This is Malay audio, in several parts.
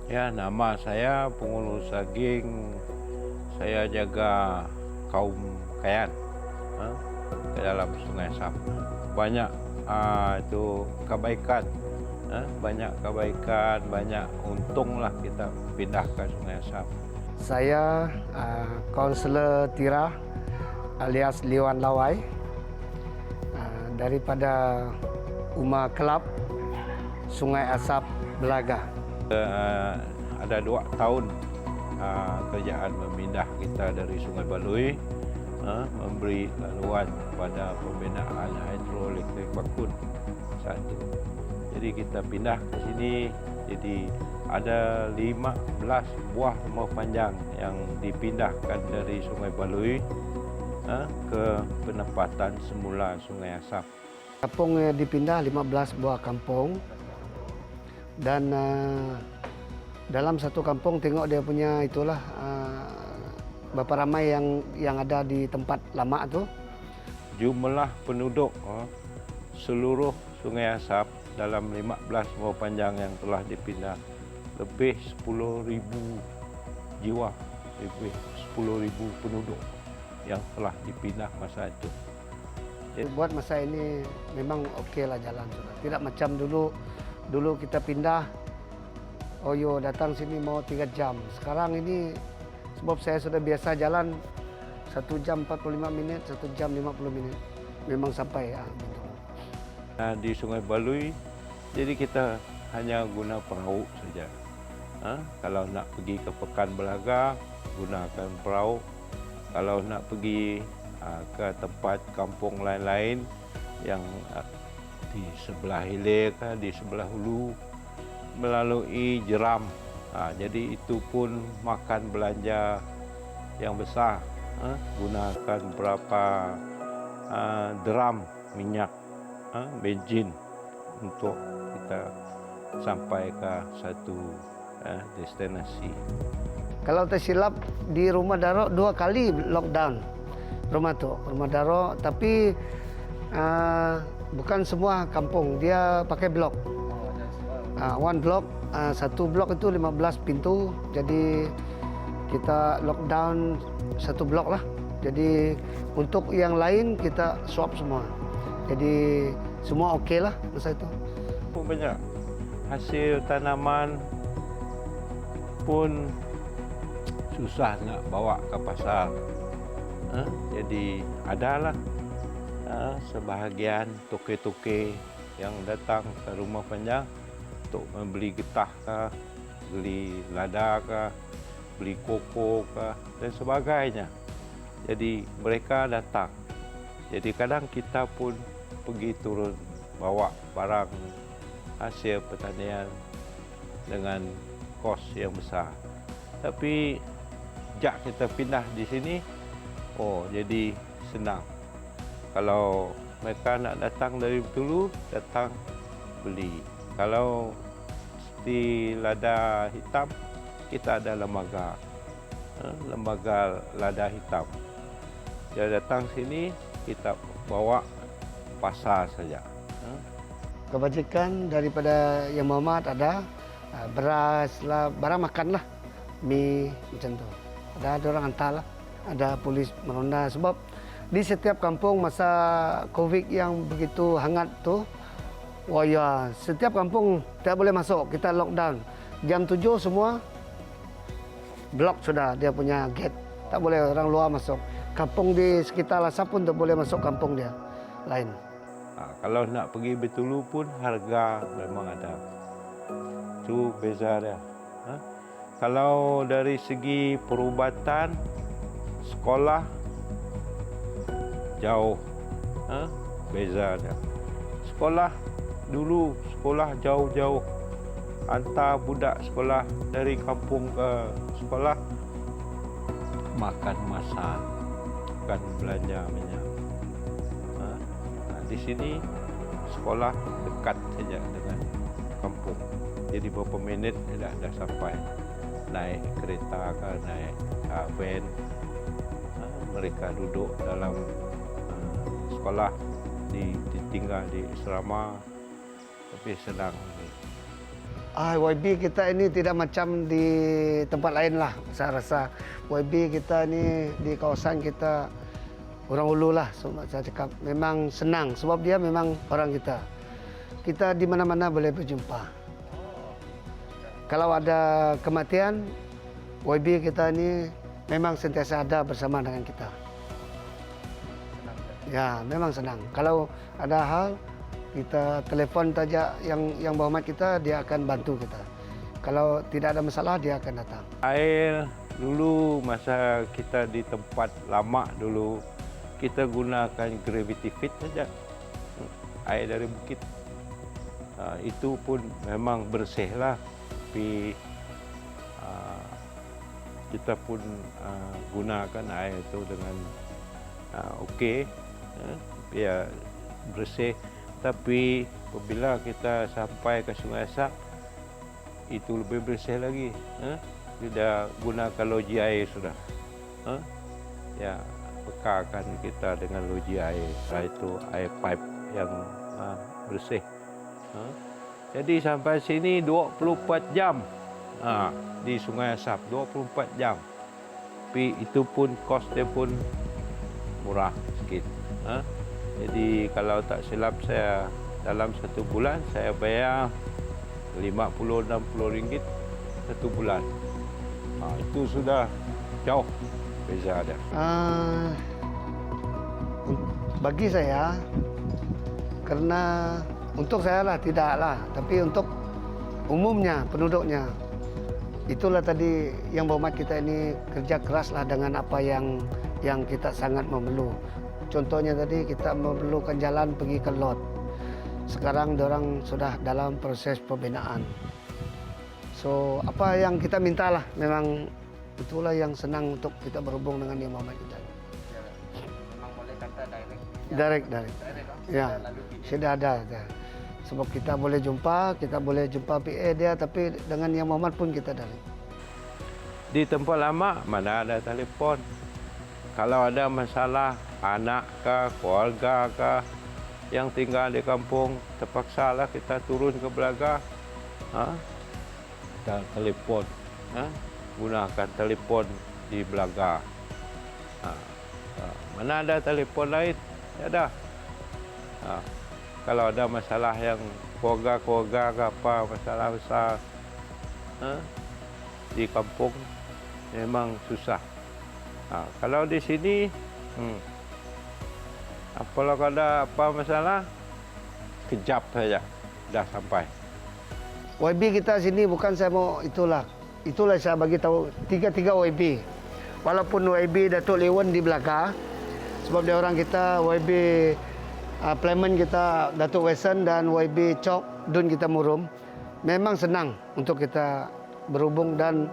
Ya, nama saya Pengurus Saging. Saya jaga kaum Kayan eh, ke dalam Sungai Sap. Banyak itu kebaikan, banyak kebaikan, banyak untung lah kita pindah ke Sungai Sap. Saya Kaunselor Tira alias Liwan Lawai daripada Umma Kelab Sungai Asap Belaga. Ada 2 tahun kerjaan memindah kita dari Sungai Baloi, memberi laluan pada pembinaan hidroelektrik Bakun 1. Jadi kita pindah ke sini, jadi ada 15 buah rumah panjang yang dipindahkan dari Sungai Baloi ke penempatan semula Sungai Asap. Kampung dipindah 15 buah kampung dan dalam satu kampung tengok dia punya itulah berapa ramai yang ada di tempat lama tu. Jumlah penduduk seluruh Sungai Asap dalam 15 buah panjang yang telah dipindah lebih 10.000 jiwa, lebih 10.000 penduduk yang telah dipindah masa itu. Buat masa ini memang okeylah jalan sudah. Tidak macam dulu. Dulu kita pindah, datang sini mau 3 jam. Sekarang ini sebab saya sudah biasa jalan 1 jam 45 minit, 1 jam 50 menit. Memang sampai ya. Di Sungai Baloi, jadi kita hanya guna perahu saja. Kalau nak pergi ke Pekan Belaga, gunakan perahu. Kalau nak pergi ke tempat kampung lain-lain yang di sebelah hilir, di sebelah hulu, melalui jeram. Jadi itu pun makan belanja yang besar. Gunakan berapa drum minyak, bensin untuk kita sampai ke satu destinasi. Kalau tersilap di Rumah Daro 2 kali lockdown rumah Daro, tapi bukan semua kampung, dia pakai blok. One block, satu blok itu 15 pintu, jadi kita lockdown 1 blok lah. Jadi untuk yang lain kita swap semua. Jadi semua okey lah masa itu. Banyak hasil tanaman pun susah nak bawa ke pasar. Jadi adalah sebahagian toke-toke yang datang ke rumah panjang untuk membeli getah kah, beli lada kah, beli koko kah dan sebagainya. Jadi mereka datang. Jadi kadang kita pun pergi turun bawa barang hasil pertanian dengan kos yang besar. Tapi sejak kita pindah di sini, jadi senang. Kalau mereka nak datang dari Betulu, datang beli. Kalau di lada hitam, kita ada lembaga lada hitam. Dia datang sini, kita bawa pasar saja. Kebajikan daripada Yang Muhammad ada beras lah, barang makan lah, mie macam tu. Ada orang hantar lah, ada polis meronda sebab di setiap kampung masa Covid yang begitu hangat tu, setiap kampung tidak boleh masuk, kita lockdown. Jam 7 semua blok sudah dia punya gate, tak boleh orang luar masuk. Kampung di sekitar Lasap pun tak boleh masuk kampung dia lain. Kalau nak pergi Betulu pun harga memang ada. Itu beza dia. Kalau dari segi perubatan, sekolah jauh, beza dia. Sekolah dulu sekolah jauh-jauh, hantar budak sekolah dari kampung ke sekolah, makan masak, bukan belanja minyak. Di sini sekolah dekat saja dengan kampung, jadi beberapa minit dah sampai. Naik kereta ke naik van, mereka duduk dalam sekolah, ditinggal di asrama, lebih senang. YB kita ini tidak macam di tempat lain lah. Saya rasa YB kita ini di kawasan kita orang Ulu lah. Saya cakap memang senang sebab dia memang orang kita. Kita di mana-mana boleh berjumpa. Kalau ada kematian, YB kita ini memang sentiasa ada bersama dengan kita. Ya, memang senang. Kalau ada hal, kita telepon saja yang berhormat kita, dia akan bantu kita. Kalau tidak ada masalah, dia akan datang. Air dulu masa kita di tempat lama dulu, kita gunakan gravity feed saja. Air dari bukit. Itu pun memang bersih lah. Tapi kita pun gunakan air itu dengan okey. Ya, bersih. Tapi apabila kita sampai ke Sungai Asak, itu lebih bersih lagi. Tidak gunakan loji air sudah. Ya, bekalkan kita dengan loji air. Setelah itu air pipe yang bersih. Jadi sampai sini 24 jam di Sungai Asap, 24 jam. Tapi itu pun kos dia pun murah sikit. Jadi kalau tak silap saya dalam 1 bulan saya bayar 50-60 ringgit 1 bulan. Itu sudah jauh beza dia. Bagi saya, karena untuk saya lah tidaklah, tapi untuk umumnya penduduknya, itulah tadi yang berhormat kita ini kerja keraslah dengan apa yang kita sangat memerlu. Contohnya tadi kita memerlukan jalan pergi ke Lot. Sekarang diorang sudah dalam proses pembinaan. So apa yang kita mintalah memang itulah yang senang untuk kita berhubung dengan yang berhormat kita. Memang boleh kata Direct. Ya, sudah ada. Sebab kita boleh jumpa PA dia, tapi dengan yang Muhammad pun kita direct. Di tempat lama mana ada telefon. Kalau ada masalah anak kah, keluarga kah yang tinggal di kampung, terpaksalah kita turun ke Belaga. Kita telepon. Gunakan telefon di Belaga. Mana ada telefon lain? Ada. Kalau ada masalah yang keluarga ke apa, masalah besar di kampung memang susah. Kalau di sini, kalau ada apa masalah, kejap saja dah sampai. YB kita sini bukan saya mau itulah saya bagi tahu tiga YB. Walaupun YB Datuk Lewan di Belaka, sebab dia orang kita YB Plemen kita Datuk Wesen dan YB Chok Dun kita Murum, memang senang untuk kita berhubung dan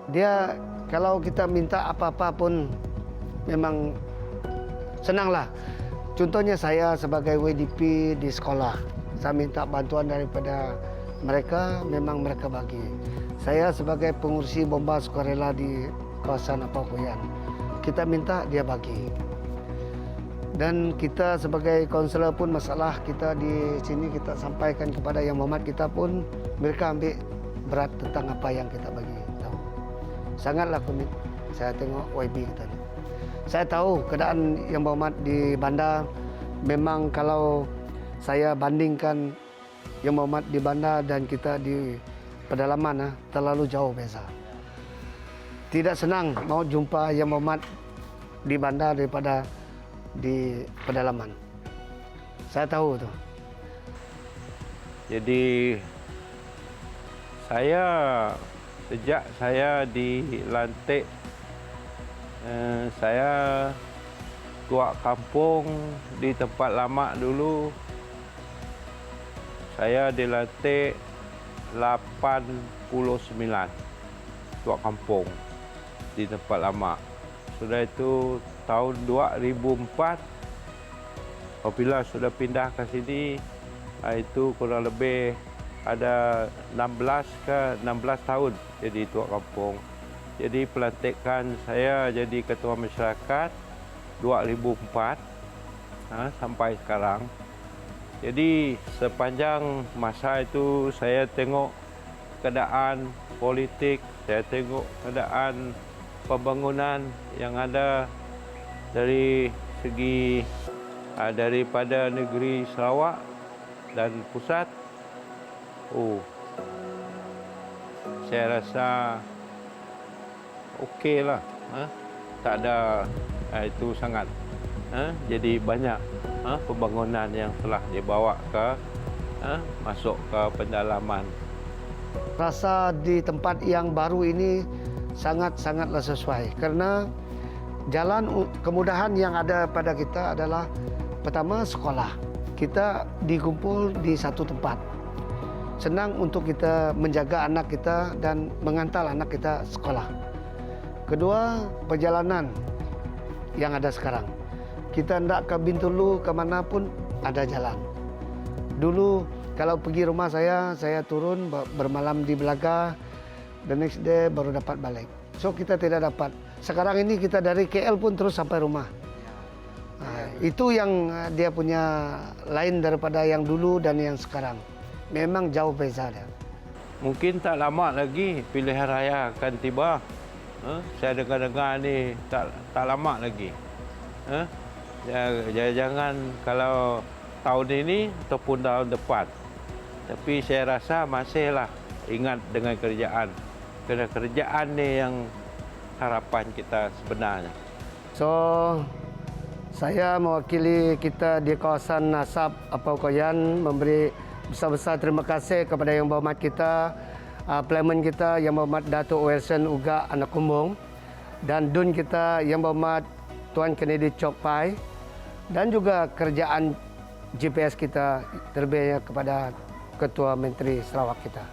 dia kalau kita minta apa-apa pun memang senanglah. Contohnya saya sebagai WDP di sekolah, saya minta bantuan daripada mereka, memang mereka bagi. Saya sebagai pengurusi bomba sukarela di kawasan Apakuyan, kita minta dia bagi. Dan kita sebagai kaunselor pun masalah kita di sini kita sampaikan kepada yang Muhammad kita pun mereka ambil berat tentang apa yang kita bagi tahu. Sangatlah komit saya tengok YB kita ni. Saya tahu keadaan yang Muhammad di bandar memang kalau saya bandingkan yang Muhammad di bandar dan kita di pedalaman terlalu jauh beza. Tidak senang mau jumpa yang Muhammad di bandar daripada di pedalaman. Saya tahu tu. Jadi sejak saya dilantik, saya keluar kampung di tempat lama dulu. Saya dilantik 89 keluar kampung di tempat lama. Sudah itu tahun 2004 apabila sudah pindah ke sini, itu kurang lebih ada 16 tahun jadi tua kampung. Jadi pelantikan saya jadi ketua masyarakat 2004 sampai sekarang. Jadi sepanjang masa itu saya tengok keadaan politik, saya tengok keadaan pembangunan yang ada dari segi daripada negeri Sarawak dan pusat. Saya rasa okeylah. Tak ada itu sangat. Jadi banyak pembangunan yang telah dibawa ke masuk ke pendalaman. Rasa di tempat yang baru ini sangat-sangatlah sesuai karena kemudahan yang ada pada kita adalah pertama sekolah. Kita dikumpul di satu tempat. Senang untuk kita menjaga anak kita dan mengantar anak kita sekolah. Kedua, perjalanan yang ada sekarang. Kita hendak ke Bintulu, kemanapun ada jalan. Dulu kalau pergi rumah saya turun bermalam di Belaga, the next day baru dapat balik. So kita tidak dapat. Sekarang ini kita dari KL pun terus sampai rumah. Itu yang dia punya lain daripada yang dulu dan yang sekarang. Memang jauh beza dia. Mungkin tak lama lagi pilihan raya akan tiba. Saya dengar-dengar ni tak lama lagi. Jangan kalau tahun ini ataupun tahun depan. Tapi saya rasa masihlah ingat dengan kerjaan. Kerana kerjaan ni yang harapan kita sebenarnya. So, saya mewakili kita di kawasan Nasab Apau Koyan memberi besar-besar terima kasih kepada Yang Berhormat kita, Pelaman kita Yang Berhormat Datuk Wilson Uga Anak Kumbung dan Dun kita Yang Berhormat Tuan Kennedy Chok Pai dan juga kerjaan GPS kita terlebihnya kepada Ketua Menteri Sarawak kita.